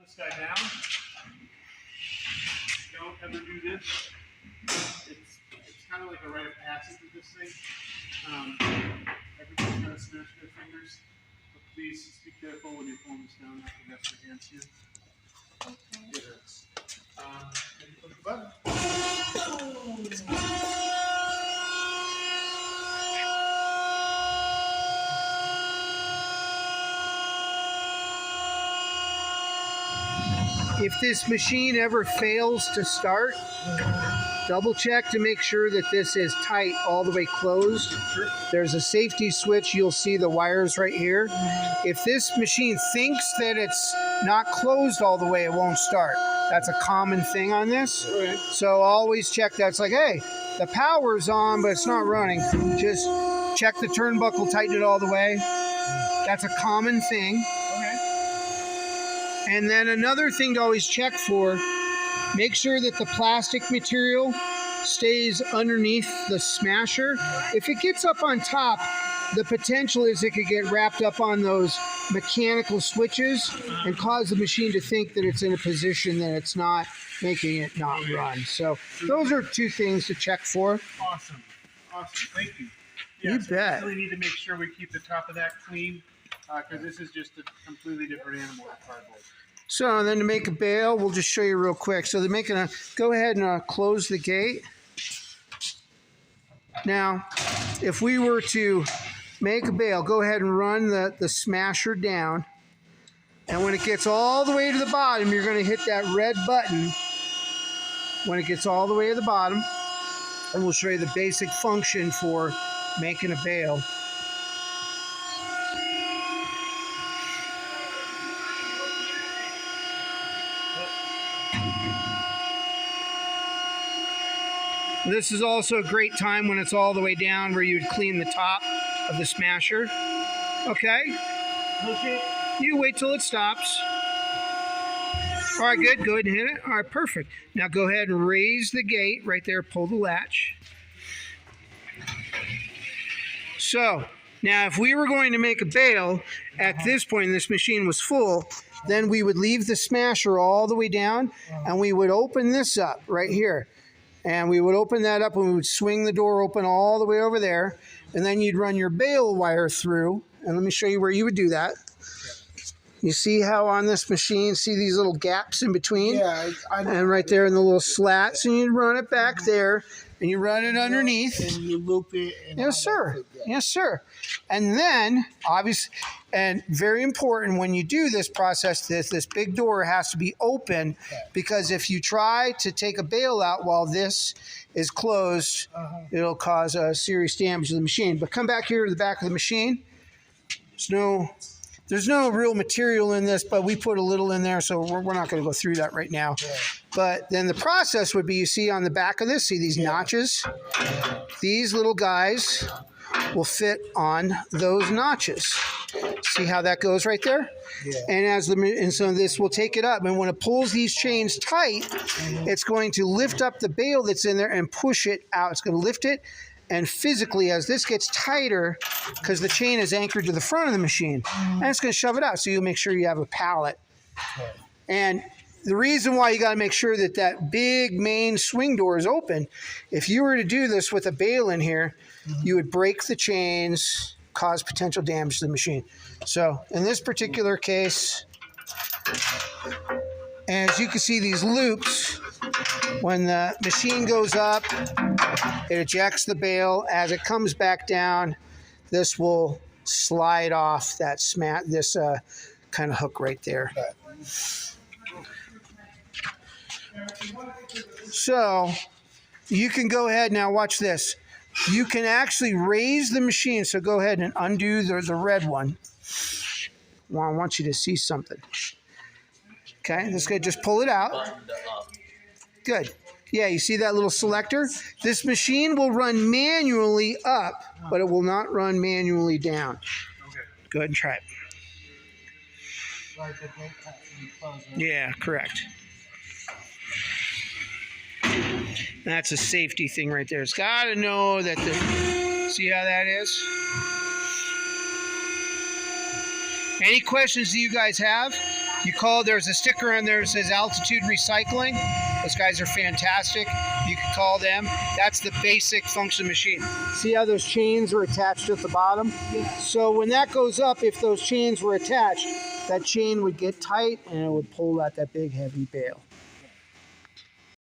this guy down. Don't ever do this. It's kind of like a rite of passage with this thing. Everybody's going to smash their fingers. But please be careful when you're pulling this down. Not to mess your hands here. It hurts. And you push the button. If this machine ever fails to start, double check to make sure that this is tight all the way closed. Sure. There's a safety switch. You'll see the wires right here. If this machine thinks that it's not closed all the way, it won't start. That's a common thing on this. Okay. So always check that. It's like, hey, the power's on, but it's not running. Just check the turnbuckle, tighten it all the way. That's a common thing. And then another thing to always check for, make sure that the plastic material stays underneath the smasher. If it gets up on top, the potential is it could get wrapped up on those mechanical switches and cause the machine to think that it's in a position that it's not, making it not run. So those are two things to check for. Awesome. Awesome. Thank you. You So bet. we really need to make sure we keep the top of that clean because this is just a completely different animal than cardboard. So then to make a bail, we'll just show you real quick. So they're making a, go ahead and close the gate. Now, if we were to make a bail, go ahead and run the smasher down. And when it gets all the way to the bottom, you're going to hit that red button when it gets all the way to the bottom. And we'll show you the basic function for making a bail. This is also a great time when it's all the way down where you would clean the top of the smasher. Okay. Okay. You wait till it stops. All right, good. Go ahead and hit it. All right, perfect. Now go ahead and raise the gate right there. Pull the latch. So now if we were going to make a bail at this point, this machine was full, then we would leave the smasher all the way down and we would open this up right here. And we would open that up and we would swing the door open all the way over there. And then you'd run your bail wire through. And let me show you where you would do that. You see how on this machine, see these little gaps in between? Yeah, I know. And right there in the little slats. And you'd run it back there. And you run it underneath. And you loop it. And Yes, sir. Yes, sir. And then, obviously, and very important when you do this process, this big door has to be open because if you try to take a bail out while this is closed, it'll cause serious damage to the machine. But come back here to the back of the machine. There's no real material in this, but we put a little in there, so we're not going to go through that right now. Yeah. But then the process would be, you see on the back of this, see these notches? These little guys will fit on those notches. See how that goes right there? Yeah. And so this will take it up, and when it pulls these chains tight, it's going to lift up the bail that's in there and push it out. It's going to lift it. And physically, as this gets tighter, because the chain is anchored to the front of the machine, and it's going to shove it out. So you'll make sure you have a pallet. And the reason why you got to make sure that that big main swing door is open, if you were to do this with a bail in here, you would break the chains, cause potential damage to the machine. So in this particular case, as you can see these loops, when the machine goes up, it ejects the bail. As it comes back down, this will slide off that this kind of hook right there. So you can go ahead now, watch this. You can actually raise the machine. So go ahead and undo the red one. Well, I want you to see something. Okay, this guy, just pull it out. Good. Yeah, you see that little selector? This machine will run manually up, but it will not run manually down. Okay. Go ahead and try it. Like the gate has to be closed, right? Yeah, correct. That's a safety thing right there. It's got to know that the... See how that is? Any questions that you guys have? You call, there's a sticker on there that says Altitude Recycling. Those guys are fantastic. You can call them. That's the basic function machine. See how those chains are attached at the bottom? So when that goes up, if those chains were attached, that chain would get tight and it would pull out that big heavy bale.